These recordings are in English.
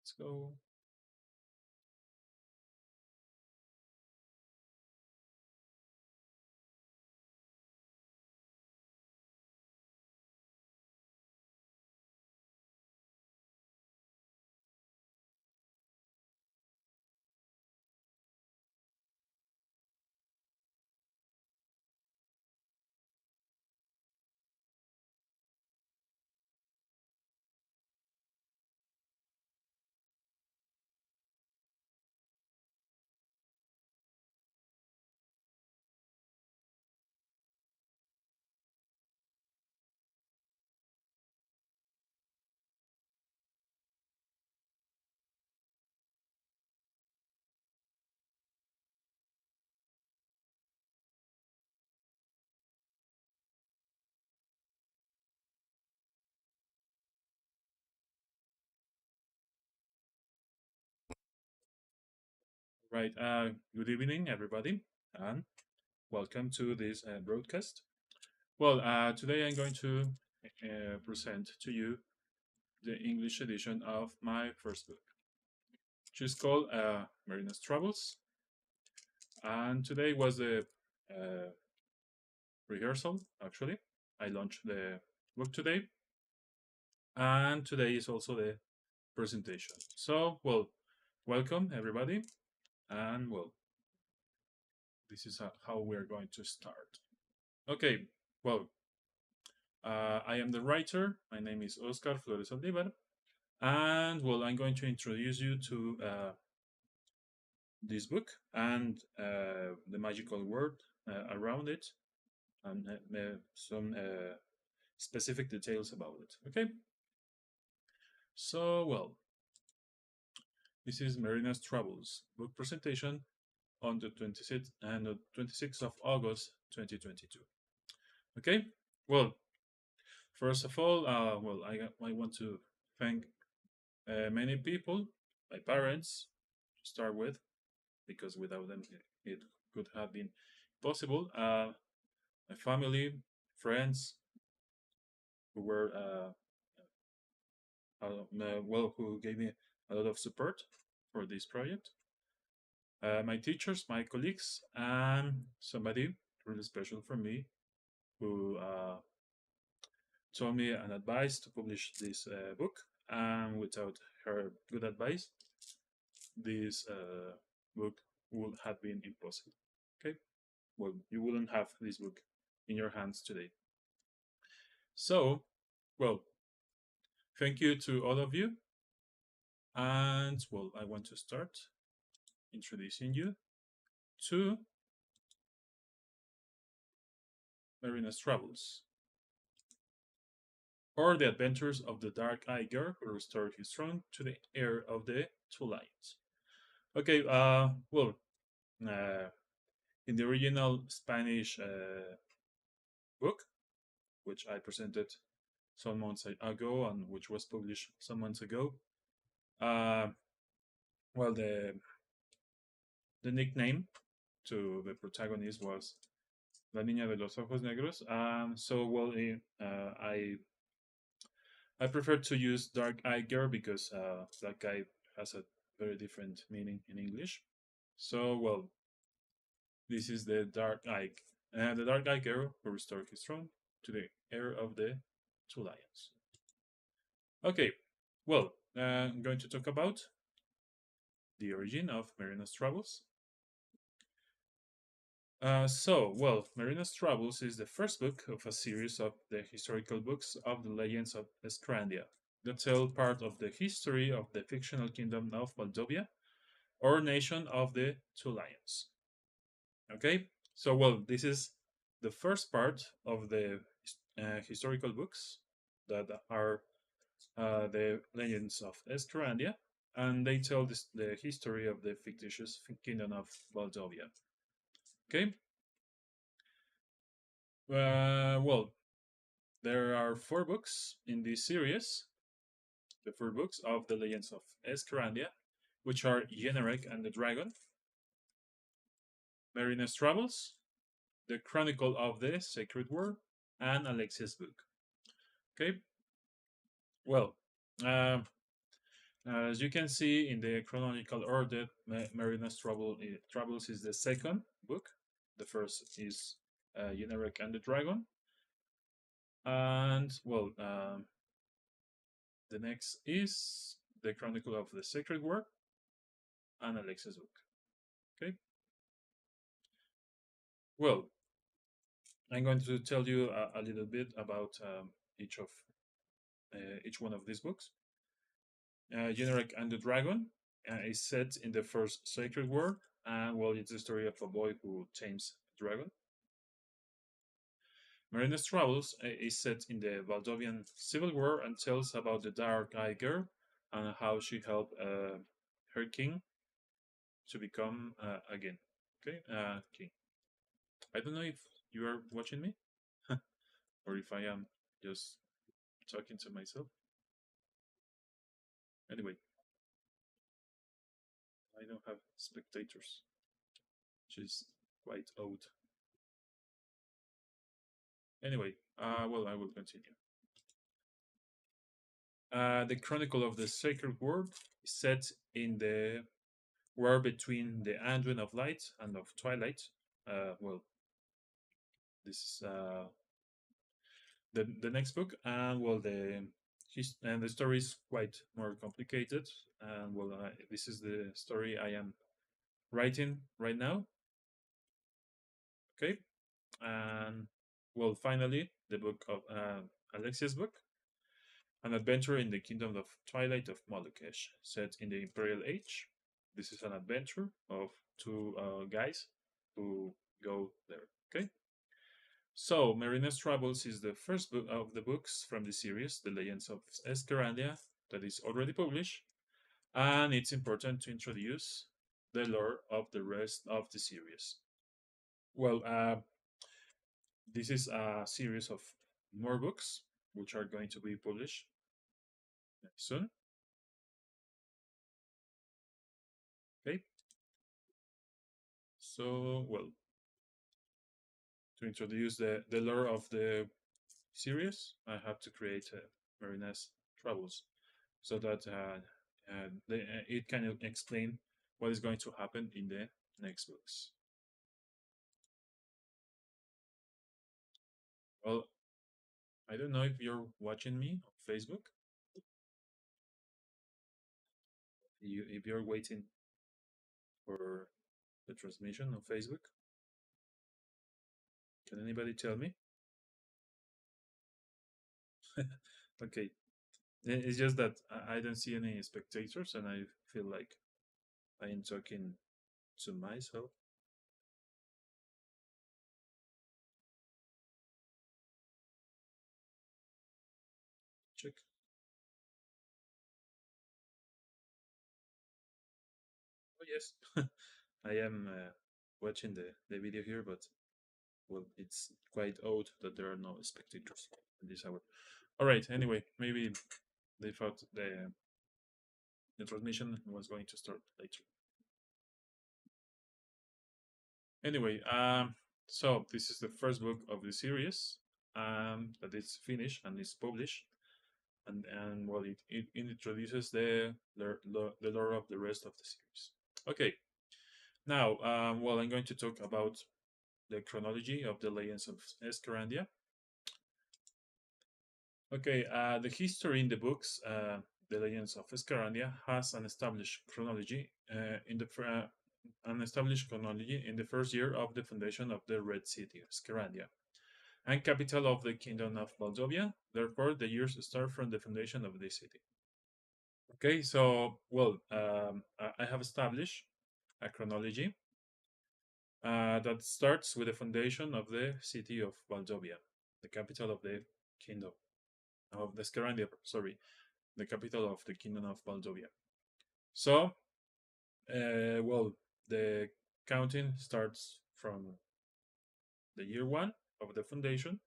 Let's go. Right. Good evening, everybody, and welcome to this broadcast. Well, today I'm going to present to you the English edition of my first book, which is called Merina's Travels. And today was the uh, rehearsal, actually. I launched the book today, and today is also the presentation. So, well, welcome, everybody, and well, this is how we're going to start. Okay, well, I am the writer. My name is Oscar Flores Aldivar. And well, I'm going to introduce you to this book and the magical word around it and some specific details about it. Okay? So, well, this is Merina's Travels book presentation on the 26th and the 26th of August 2022. Okay? Well, first of all, I want to thank many people, my parents, to start with, because without them it could have been possible. My family, friends who were who gave me a lot of support for this project. My teachers, my colleagues, and somebody really special for me who told me an advice to publish this book. And without her good advice, this book would have been impossible. Okay, well, you wouldn't have this book in your hands today. So, well, thank you to all of you. And, well, I want to start introducing you to Marina's Travels, or the adventures of the dark-eyed girl who restored his throne to the heir of the two lions. Okay, uh, in the original Spanish book, which I presented some months ago and which was published some months ago, uh, well, the nickname to the protagonist was La Niña de los Ojos Negros. I prefer to use Dark Eye Girl because Black Eye has a very different meaning in English. So well, this is the Dark Eye Girl who restored his throne to the heir of the two lions. Okay, well, I'm going to talk about the origin of Marina's travels. Marina's Travels is the first book of a series of the historical books of the Legends of Scherandia that tell part of the history of the fictional kingdom of Moldavia, or nation of the two lions. Okay, so well, this is the first part of the historical books that are the Legends of Scherandia, and they tell the history of the fictitious kingdom of Moldavia. Okay, well, there are four books in this series, the four books of the Legends of Scherandia, which are Yenarek and the Dragon, Marina's Travels, The Chronicle of the Sacred War, and Alexia's book. Okay, well, um, As you can see in the chronological order, Marina's Troubles is the second book. The first is Yenarek and the Dragon, and well, the next is the Chronicle of the Sacred War and Alexa's book. Okay, well, I'm going to tell you a little bit about each of each one of these books. Yenarek and the Dragon is set in the first Sacred War, and well, it's the story of a boy who tames a dragon. Marina's Travels is set in the Valdovian Civil War and tells about the Dark-Eyed Girl and how she helped her king to become again. Okay, king. I don't know if you are watching me or if I am just talking to myself. Anyway, I don't have spectators, which is quite odd. Anyway, well, I will continue. The Chronicle of the Sacred World is set in the war between the Anduin of Light and of Twilight. Well, this is the next book, and well, the story is quite more complicated. And well, this is the story I am writing right now. Okay, and well, finally, the book of Alexia's book, An Adventure in the Kingdom of Twilight of Molukesh, set in the Imperial Age. This is an adventure of two guys who go there. Okay. So, Merina's Travels is the first book of the books from the series, The Legends of Scherandia, that is already published, and it's important to introduce the lore of the rest of the series. Well, this is a series of more books which are going to be published soon. Okay, so well, to introduce the lore of the series, I have to create Marina's Travels so that it can explain what is going to happen in the next books. Well, I don't know if you're watching me on Facebook. If you're waiting for the transmission on Facebook, can anybody tell me? Okay, it's just that I don't see any spectators, and I feel like I am talking to myself. Check. Oh yes, I am watching the video here, but well, it's quite odd that there are no spectators in this hour. All right. Anyway, maybe they thought the transmission was going to start later. Anyway, so this is the first book of the series that is finished and is published, and well, it introduces the lore of the rest of the series. Okay, now, well, I'm going to talk about the chronology of the Legends of Scherandia. Okay, the history in the books, The Legends of Scherandia, has an established chronology in the first year of the foundation of the Red City, Scherandia, and capital of the Kingdom of Moldovia. Therefore, the years start from the foundation of the city. Okay, so well, I have established a chronology that starts with the foundation of the city of Moldovia, the capital of the kingdom of the Scherandia. Sorry, the capital of the Kingdom of Moldovia. So, well, the counting starts from the year one of the foundation,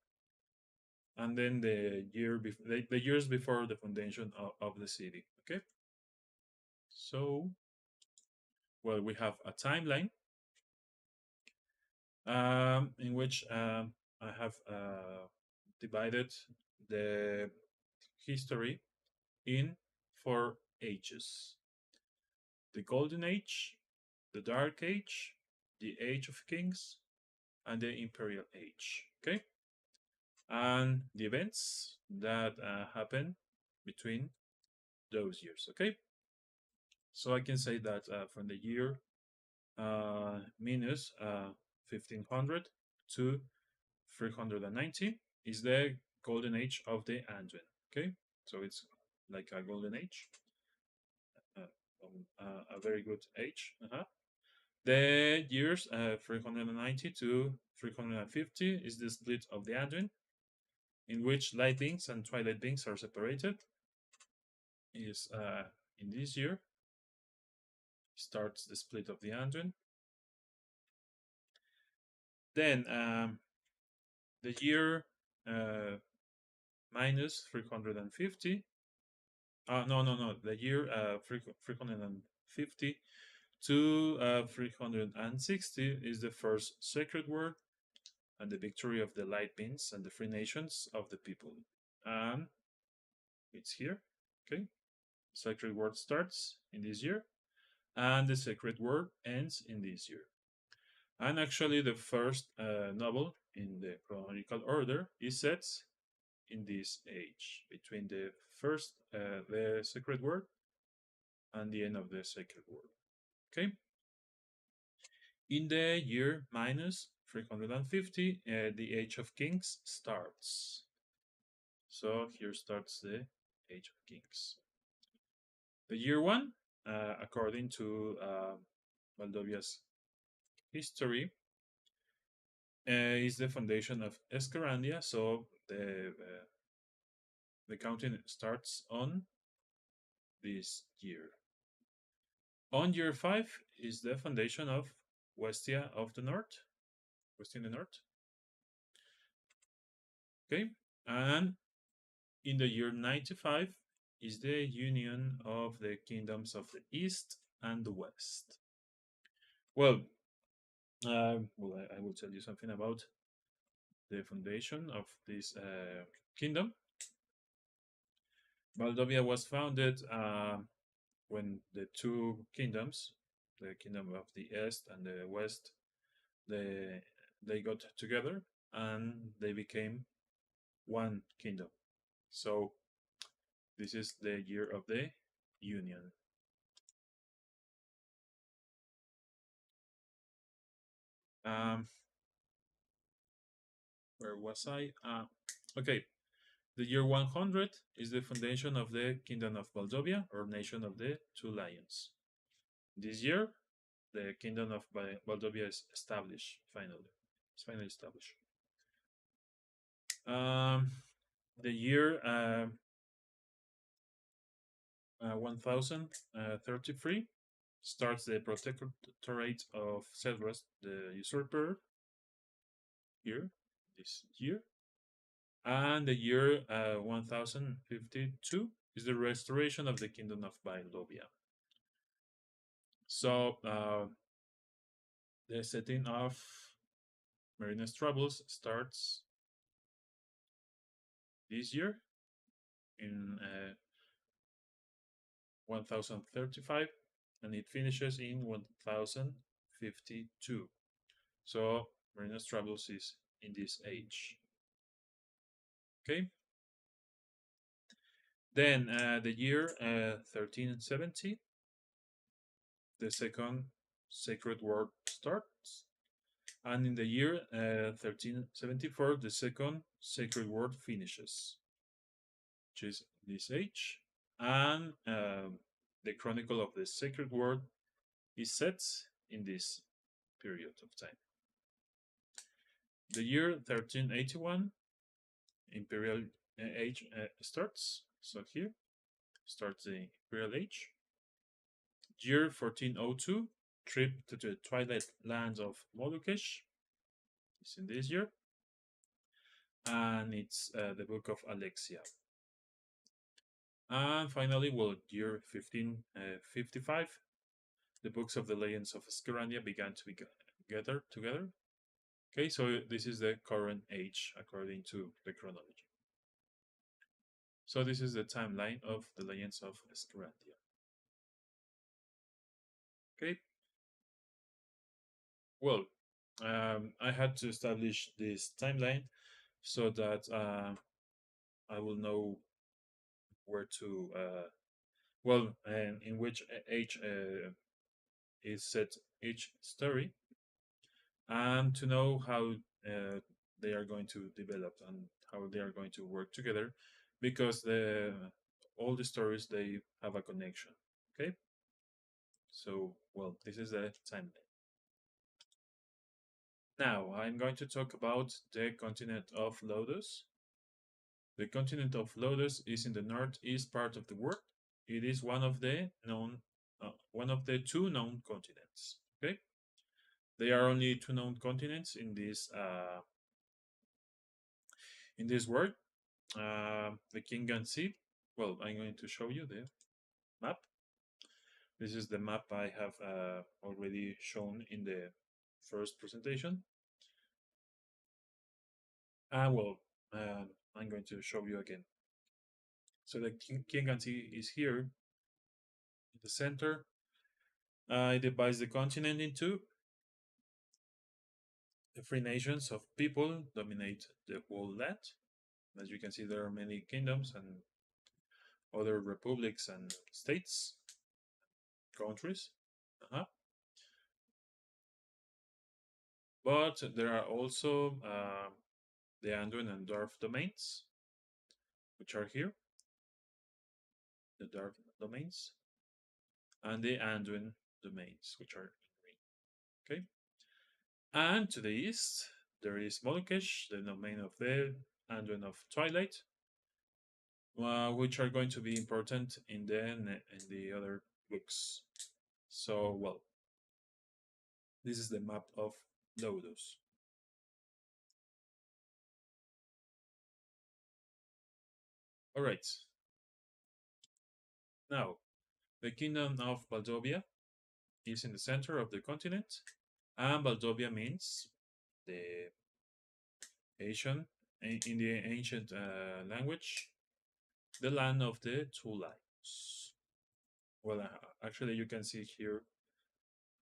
and then the years before the foundation of the city. Okay, so well, we have a timeline in which I have divided the history in four ages: the Golden Age, the Dark Age, the Age of Kings, and the Imperial Age. Okay, and the events that happen between those years. Okay, so I can say that from the year minus 1500 to 390 is the golden age of the Anduin. Okay, so it's like a golden age, a very good age. The years 390 to 350 is the split of the Anduin, in which light beings and twilight beings are separated. Is in this year starts the split of the Anduin. Then the year minus 350. No. The year 350 to 360 is the first sacred word and the victory of the light beings and the free nations of the people. And it's here. Okay. Sacred word starts in this year, and the sacred word ends in this year. And actually, the first novel in the chronological order is set in this age, between the sacred word and the end of the sacred word. Okay. In the year minus 350, the Age of Kings starts. So here starts the Age of Kings. The year one, according to Valdovia's history, is the foundation of Scherandia. So the counting starts on this year. On year 5 is the foundation of Westia of the North, Westia in the North. Okay, and in the year 95 is the union of the kingdoms of the East and the West. Well, I will tell you something about the foundation of this kingdom. Moldavia was founded when the two kingdoms, the kingdom of the East and the West, they got together and they became one kingdom. So this is the year of the union. Um, where was I? Okay, the year 100 is the foundation of the Kingdom of Moldavia, or Nation of the Two Lions. This year, the Kingdom of Moldavia is established, finally. It's finally established. The year 1033 starts the protectorate of Cedrus the Usurper, here, this year. And the year 1052 is the restoration of the Kingdom of Moldavia. So the setting of Merina's troubles starts this year in 1035 and it finishes in 1052. So Merina's troubles is in this age. Okay. Then the year 1370, the second sacred word starts. And in the year 1374, the second sacred word finishes, which is this age. And the chronicle of the sacred word is set in this period of time. The year 1381, Imperial Age starts. So here starts the Imperial Age. Year 1402, trip to the twilight lands of Molukesh. It's in this year. And it's the book of Alexia. And finally, well, year 1555, the books of the Legends of Scherandia began to be gathered together. Okay, so this is the current age according to the chronology. So this is the timeline of the Legends of Scherandia. Okay. Well, I had to establish this timeline so that I will know where to, and in which age is set each story, and to know how they are going to develop and how they are going to work together, because all the stories they have a connection. Okay, so well, this is the timeline. Now I'm going to talk about the continent of Lotus. The continent of Lotus is in the northeast part of the world. It is one of the two known continents. Okay, there are only two known continents in this world. The Kingan Sea. Well, I'm going to show you the map. This is the map I have already shown in the first presentation. Well, I'm going to show you again. So the Kingan Sea is here in the center. It divides the continent in two. The free nations of people dominate the whole land. As you can see, there are many kingdoms and other republics and states, countries. Uh-huh. But there are also the Anduin and Dwarf domains, which are here, the Dwarf domains, and the Anduin domains, which are in green. Okay. And to the east, there is Molokesh, the domain of the Anduin of Twilight, which are going to be important in the other books. So, well, this is the map of Lodos. All right. Now, the kingdom of Baldovia is in the center of the continent, and Baldovia means the Asian, in the ancient language, the land of the two lions. Well, actually, you can see here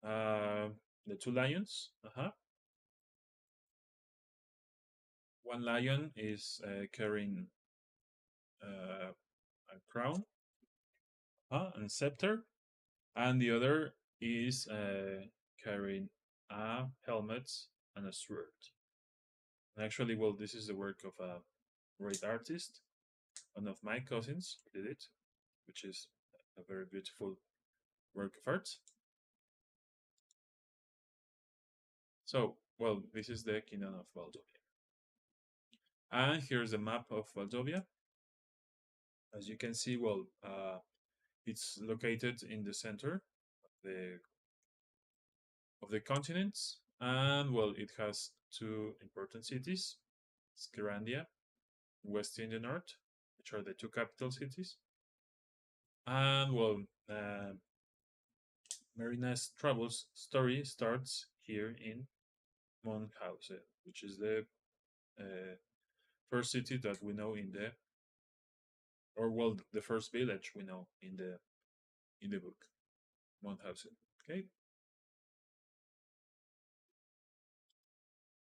uh, the two lions. One lion is carrying a crown and scepter, and the other is carrying a helmet and a sword. And actually, well, this is the work of a great artist. One of my cousins did it, which is a very beautiful work of art. So, well, this is the kingdom of Valdovia. And here's a map of Valdovia. As you can see, well, it's located in the center the of the continents, and well, it has two important cities: Scherandia, West in the north, which are the two capital cities, and well, Merina's travels story starts here in Monthausen, which is the uh, first city that we know or well, the first village we know in the book, Monthausen. Okay.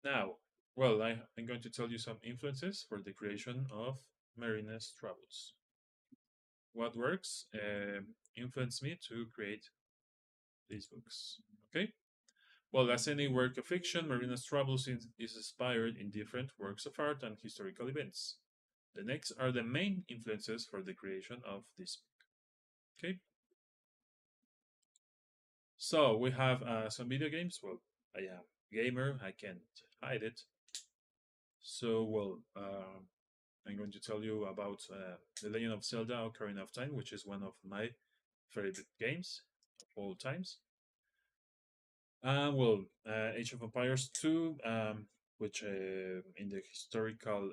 Now, well, I'm going to tell you some influences for the creation of Marina's Travels. What works influenced me to create these books. Okay? Well, as any work of fiction, Marina's Travels is inspired in different works of art and historical events. The next are the main influences for the creation of this book. Okay? So, we have some video games. Well, I am a gamer, I can't hide it. So, well, I'm going to tell you about The Legend of Zelda Ocarina of Time, which is one of my favorite games of all times. Well, Age of Empires 2, which in the historical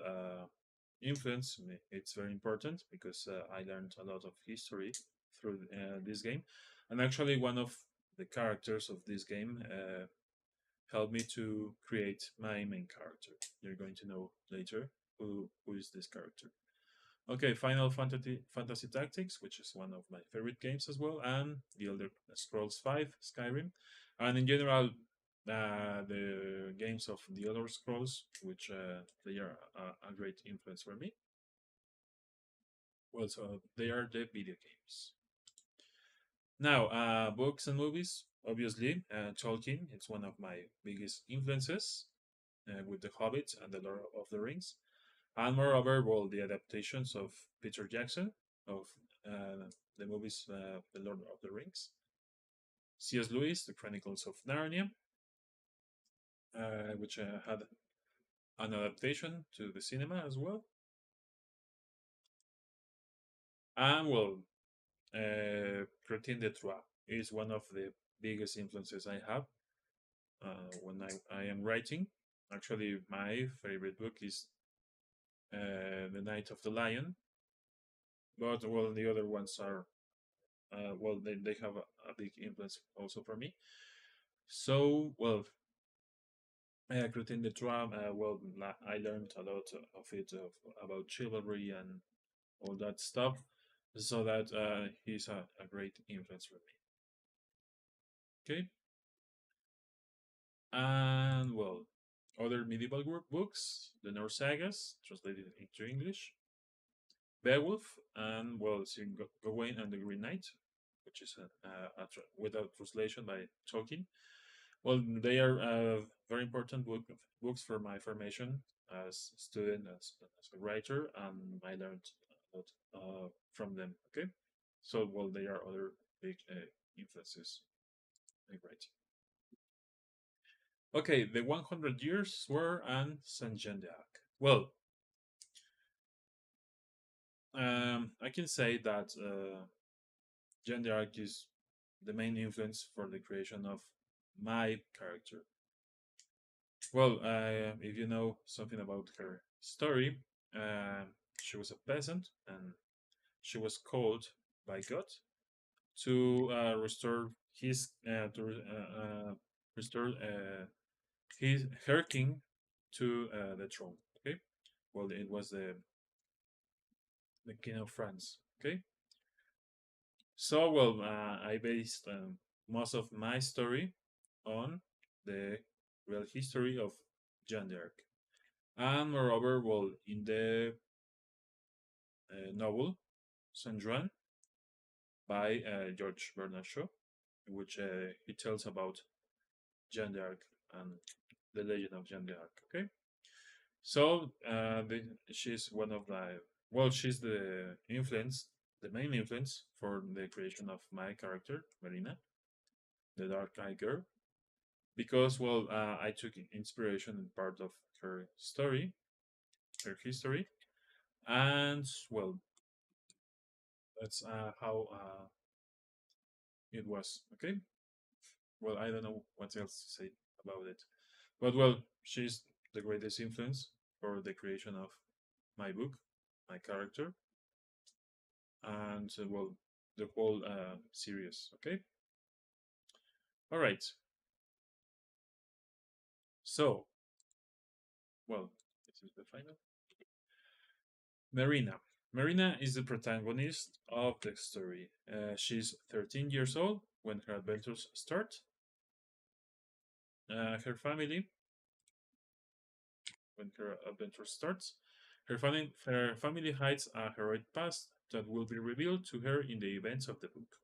influence, it's very important because I learned a lot of history through this game. And actually, one of the characters of this game helped me to create my main character. You're going to know later who is this character. Okay, Fantasy Tactics, which is one of my favorite games as well, and The Elder Scrolls V, Skyrim, and in general, the games of The Elder Scrolls, which they are a great influence for me. Well, so they are the video games. Now, books and movies, obviously, Tolkien, it's one of my biggest influences with The Hobbit and The Lord of the Rings. And moreover, well, the adaptations of Peter Jackson of the movies The Lord of the Rings, C.S. Lewis, The Chronicles of Narnia, which had an adaptation to the cinema as well. And well, Chrétien de Troyes is one of the biggest influences I have when I am writing. Actually, my favorite book is The Night of the Lion, but well, the other ones are well, they have a big influence also for me. So, well, Clotilde de Troyes, well, I learned a lot of it about chivalry and all that stuff. So that he's a great influence for me. Okay, and well, other medieval books, the Norse sagas, translated into English, Beowulf, and well, Sir Gawain and the Green Knight, which is without translation by Tolkien. Well, they are very important books for my formation as a student, as a writer, and I learned a lot from them. Okay, so well, they are other big influences in writing. Okay, the 100 Years War and Saint Jean d'Arc. Well, I can say that Jean d'Arc is the main influence for the creation of my character. Well, if you know something about her story, uh, she was a peasant and she was called by God to restore his restore his her king to the throne. Okay, well, it was the king of France. Okay, so well, I based most of my story on the real history of Jeanne d'Arc. And moreover, well, in the novel Saint Juan by George Bernard Shaw, in which he tells about Jeanne d'Arc and the legend of Jeanne d'Arc. Okay, so she's one of the well, she's the main influence for the creation of my character Merina, the dark eyed girl, because well, I took inspiration in part of her story, her history, and well, that's how it was. Okay, well, I don't know what else to say about it. But well, she's the greatest influence for the creation of my book, my character, and well, the whole series. Okay. All right. So, well, this is the final. Merina. Merina is the protagonist of the story. She's 13 years old when her adventures start. Her family when her adventure starts. Her family hides a heroic past that will be revealed to her in the events of the book.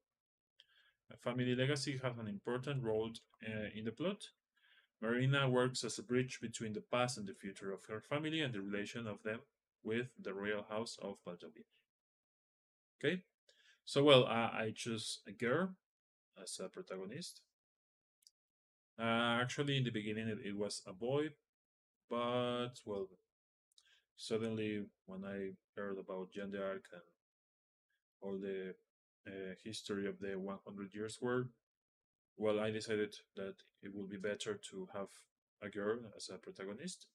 A family legacy has an important role in the plot. Marina works as a bridge between the past and the future of her family and the relation of them with the royal house of Valdovia. Okay, so well, I choose a girl as a protagonist. Actually, in the beginning, it was a boy, but well, suddenly when I heard about Jeanne d'Arc and all the history of the 100 Years War, well, I decided that it would be better to have a girl as a protagonist,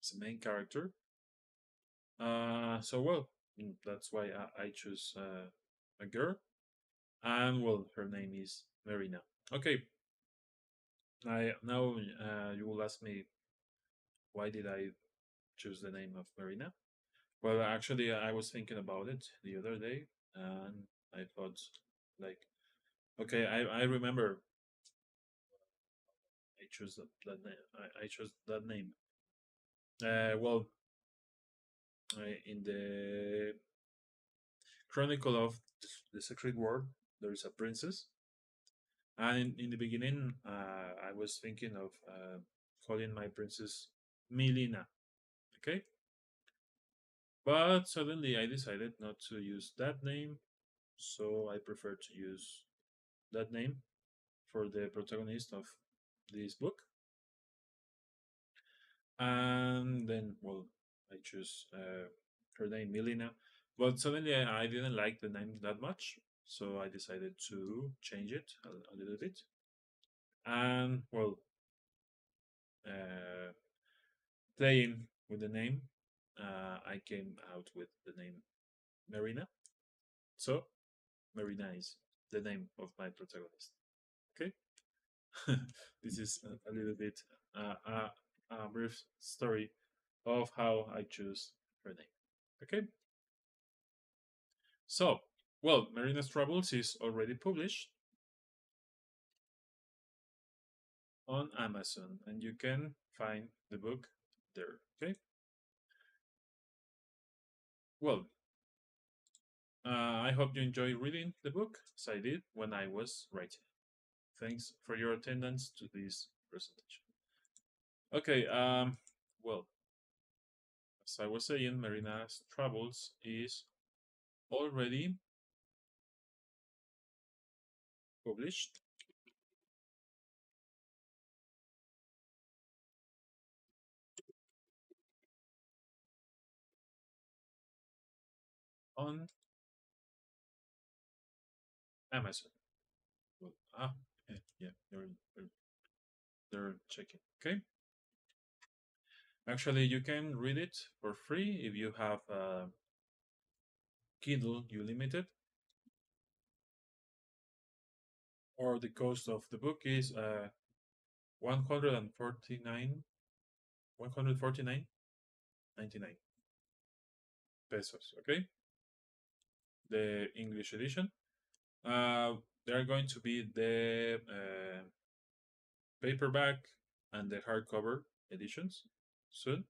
as a main character. So, well, that's why I choose a girl. And, well, her name is Merina. Okay, now you will ask me why did I choose the name of Merina? Well, actually, I was thinking about it the other day, and I thought, like, okay, I remember I chose that name. I chose that name. Well, in the Chronicle of the Sacred War, there is a princess, and in the beginning, I was thinking of calling my princess Milina. Okay, but suddenly I decided not to use that name, so I prefer to use that name for the protagonist of this book. And then, well, I choose her name, Milena. But suddenly I didn't like the name that much, so I decided to change it a little bit. And, well, uh, playing with the name, I came out with the name Merina. So, Merina is the name of my protagonist. Okay? This is a little bit a brief story of how I choose her name. Okay? So, well, Marina's Travels is already published on Amazon, and you can find the book there. Okay. Well, I hope you enjoy reading the book as I did when I was writing. Thanks for your attendance to this presentation. Okay. Well, as I was saying, Marina's Travels is already published on Amazon. Well, yeah, they're checking. Okay. Actually, you can read it for free if you have Kindle Unlimited, or the cost of the book is 149 149.99 pesos. Okay, the English edition. There are going to be the paperback and the hardcover editions soon.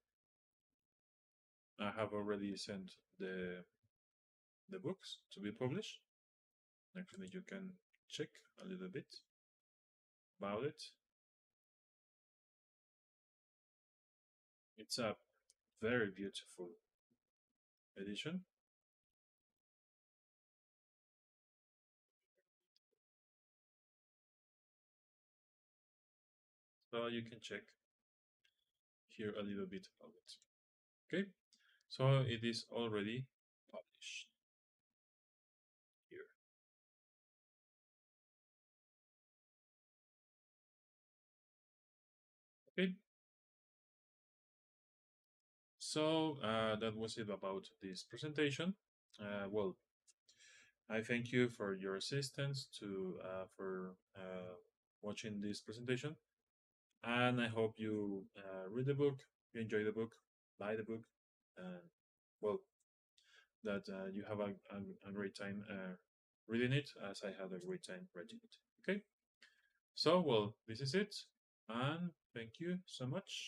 I have already sent the books to be published. Actually, you can check a little bit about it. It's a very beautiful edition. So you can check here a little bit about it. Okay, so it is already published here. Okay, so that was it about this presentation. Well, I thank you for your assistance to for watching this presentation, and I hope you read the book, you enjoy the book, buy the book, and well, that you have a great time reading it, as I had a great time writing it. Okay, so well, this is it, and thank you so much.